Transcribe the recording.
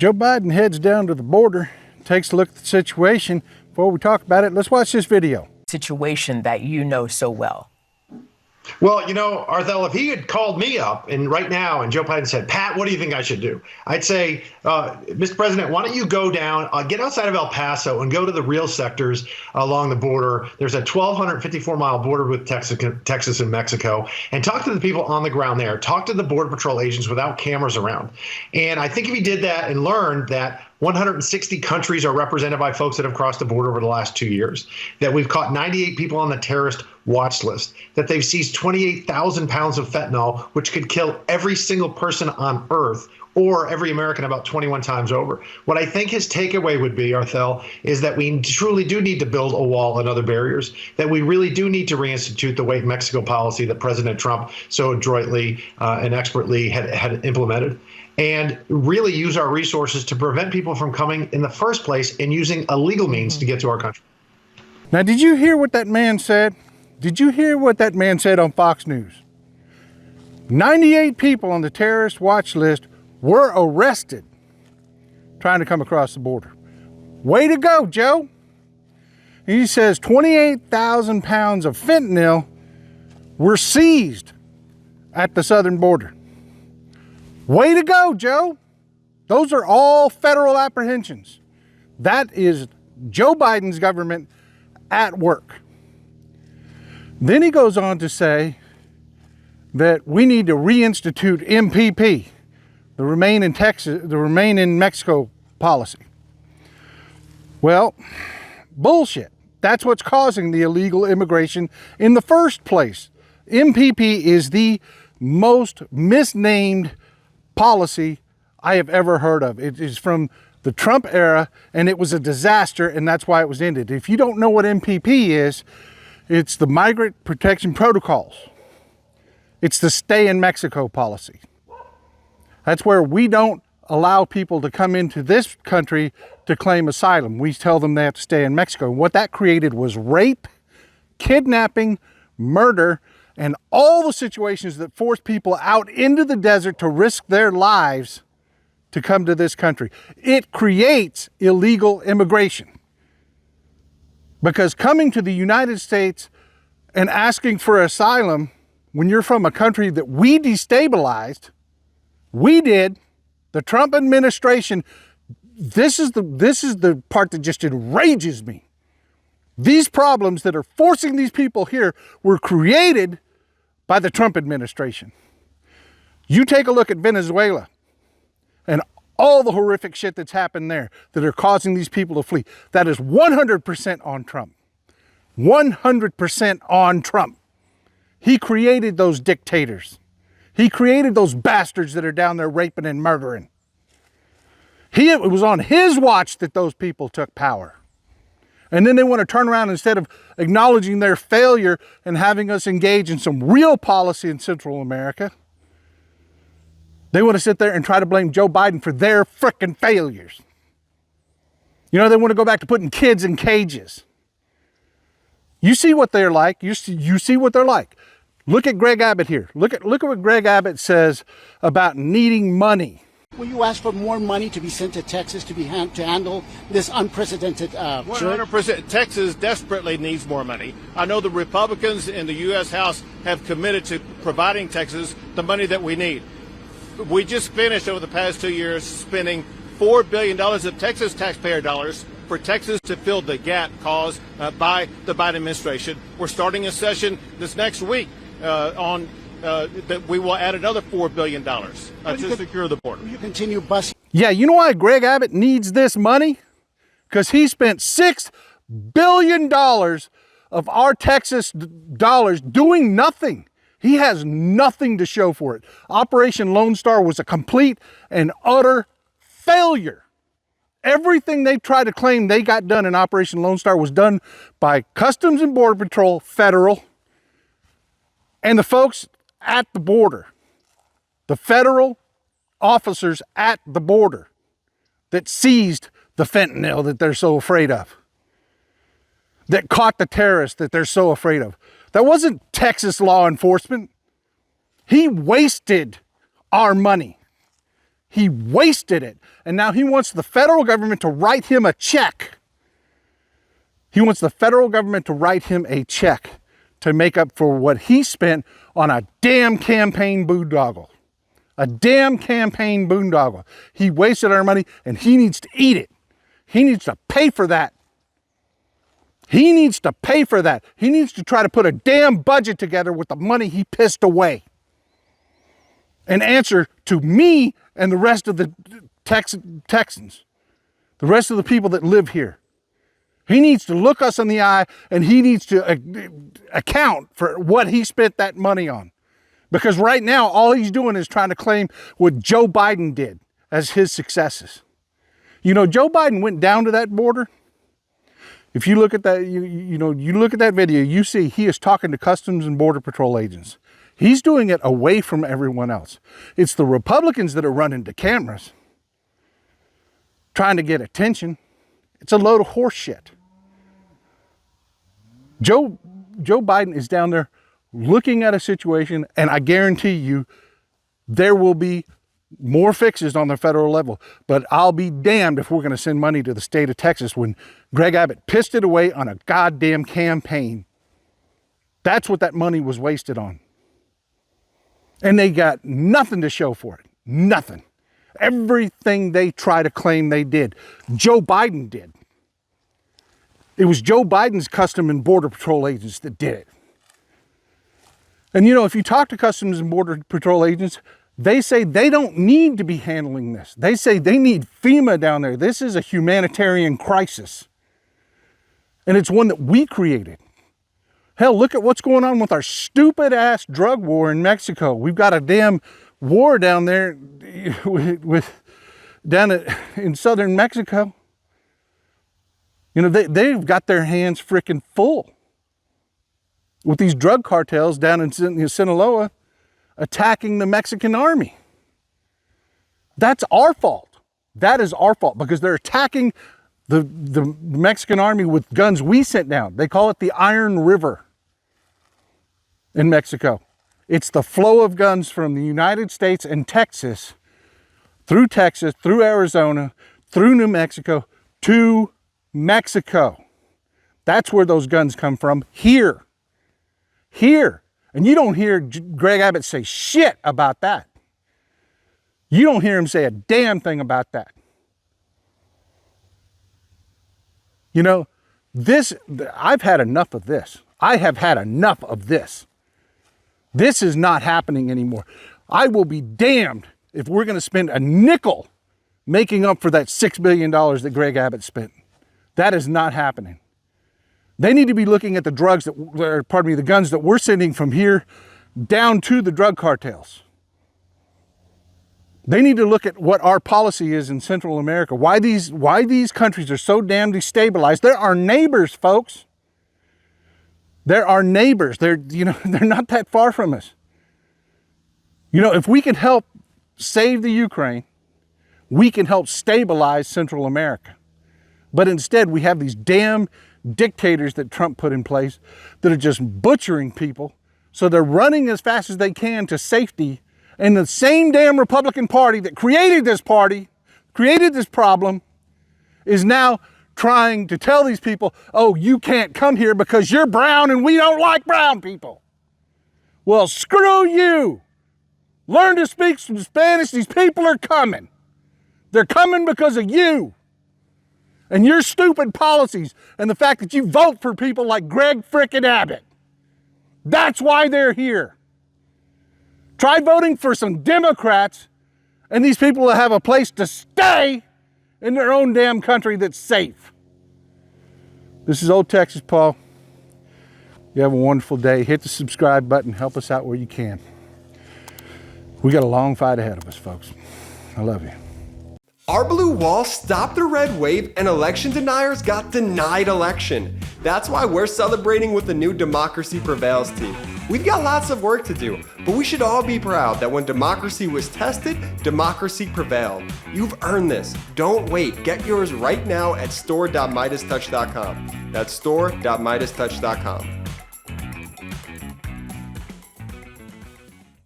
Joe Biden heads down to the border, takes a look at the situation. Before we talk about it, let's watch this video. Situation that you know so well. Well, you know, Arthel, if he had called me up and right now and Joe Biden said, Pat, what do you think I should do? I'd say, Mr. President, why don't you go down, get outside of El Paso and go to the real sectors along the border. There's a 1,254-mile border with Texas and Mexico, and talk to the people on the ground there. Talk to the Border Patrol agents without cameras around. And I think if he did that and learned that 160 countries are represented by folks that have crossed the border over the last 2 years, that we've caught 98 people on the terrorist watch list, that they've seized 28,000 pounds of fentanyl, which could kill every single person on earth or every American about 21 times over. What I think his takeaway would be, Arthel, is that we truly do need to build a wall and other barriers, that we really do need to reinstitute the Wait Mexico policy that President Trump so adroitly and expertly had implemented, and really use our resources to prevent people from coming in the first place and using illegal means to get to our country. Now, did you hear what that man said? Did you hear what that man said on Fox News? 98 people on the terrorist watch list were arrested trying to come across the border. Way to go, Joe. He says 28,000 pounds of fentanyl were seized at the southern border. Way to go, Joe. Those are all federal apprehensions. That is Joe Biden's government at work. Then he goes on to say that we need to reinstitute MPP, the Remain in Mexico policy. Well, bullshit. That's what's causing the illegal immigration in the first place. MPP is the most misnamed policy I have ever heard of. It is from the Trump era, and it was a disaster, and that's why it was ended. If you don't know what MPP is, it's the Migrant Protection Protocols. It's the Stay in Mexico policy. That's where we don't allow people to come into this country to claim asylum. We tell them they have to stay in Mexico. What that created was rape, kidnapping, murder, and all the situations that force people out into the desert to risk their lives to come to this country. It creates illegal immigration. Because coming to the United States and asking for asylum when you're from a country that we destabilized, we did, the Trump administration, this is the part that just enrages me. These problems that are forcing these people here were created by the Trump administration. You take a look at Venezuela and all the horrific shit that's happened there that are causing these people to flee. That is 100% on Trump. 100% on Trump. He created those dictators. He created those bastards that are down there raping and murdering. It was on his watch that those people took power. And then they want to turn around, instead of acknowledging their failure and having us engage in some real policy in Central America, they want to sit there and try to blame Joe Biden for their frickin' failures. You know, they want to go back to putting kids in cages. You see what they're like. You see what they're like. Look at Greg Abbott here. Look at what Greg Abbott says about needing money. Will you ask for more money to be sent to Texas to handle this unprecedented? 100%. Texas desperately needs more money. I know the Republicans in the U.S. House have committed to providing Texas the money that we need. We just finished over the past 2 years spending $4 billion of Texas taxpayer dollars for Texas to fill the gap caused by the Biden administration. We're starting a session this next week that we will add another $4 billion to secure the border. You continue busing. Yeah, you know why Greg Abbott needs this money? Because he spent $6 billion of our Texas dollars doing nothing. He has nothing to show for it. Operation Lone Star was a complete and utter failure. Everything they tried to claim they got done in Operation Lone Star was done by Customs and Border Patrol, federal, and the folks at the border. The federal officers at the border that seized the fentanyl that they're so afraid of, that caught the terrorists that they're so afraid of. That wasn't Texas law enforcement. He wasted our money. He wasted it. And now he wants the federal government to write him a check. He wants the federal government to write him a check to make up for what he spent on a damn campaign boondoggle. A damn campaign boondoggle. He wasted our money and he needs to eat it. He needs to pay for that. He needs to pay for that. He needs to try to put a damn budget together with the money he pissed away. And answer to me and the rest of the Texans, the rest of the people that live here. He needs to look us in the eye and he needs to account for what he spent that money on. Because right now, all he's doing is trying to claim what Joe Biden did as his successes. You know, Joe Biden went down to that border. If you look at that, you look at that video, you see he is talking to Customs and Border Patrol agents. He's doing it away from everyone else. It's the Republicans that are running to cameras, trying to get attention. It's a load of horse shit. Joe Biden is down there looking at a situation, and I guarantee you there will be more fixes on the federal level. But I'll be damned if we're going to send money to the state of Texas when Greg Abbott pissed it away on a goddamn campaign. That's what that money was wasted on. And they got nothing to show for it. Nothing. Everything they try to claim they did, Joe Biden did. It was Joe Biden's Customs and Border Patrol agents that did it. And you know, if you talk to Customs and Border Patrol agents, they say they don't need to be handling this. They say they need FEMA down there. This is a humanitarian crisis. And it's one that we created. Hell, look at what's going on with our stupid ass drug war in Mexico. We've got a damn war down there in southern Mexico. You know, they've got their hands freaking full with these drug cartels down in Sinaloa attacking the Mexican army. That's our fault. That is our fault because they're attacking the Mexican army with guns we sent down. They call it the Iron River in Mexico. It's the flow of guns from the United States and Texas, through Arizona, through New Mexico, to Mexico. That's where those guns come from. Here. And you don't hear Greg Abbott say shit about that. You don't hear him say a damn thing about that. You know, I've had enough of this. I have had enough of this. This is not happening anymore. I will be damned if we're going to spend a nickel making up for that $6 billion that Greg Abbott spent. That is not happening. They need to be looking at the the guns that we're sending from here down to the drug cartels. They need to look at what our policy is in Central America. Why these countries are so damn destabilized. They're our neighbors, folks. They're our neighbors. They're not that far from us. You know, if we can help save the Ukraine, we can help stabilize Central America. But instead, we have these damn dictators that Trump put in place that are just butchering people. So they're running as fast as they can to safety. And the same damn Republican Party that created this problem, is now trying to tell these people, oh, you can't come here because you're brown and we don't like brown people. Well, screw you. Learn to speak some Spanish. These people are coming. They're coming because of you and your stupid policies and the fact that you vote for people like Greg frickin' Abbott. That's why they're here. Try voting for some Democrats and these people will have a place to stay in their own damn country that's safe. This is Old Texas Paul. You have a wonderful day. Hit the subscribe button. Help us out where you can. We got a long fight ahead of us, folks. I love you. Our blue wall stopped the red wave and election deniers got denied election. That's why we're celebrating with the new Democracy Prevails team. We've got lots of work to do, but we should all be proud that when democracy was tested, democracy prevailed. You've earned this. Don't wait. Get yours right now at store.MeidasTouch.com. That's store.MeidasTouch.com.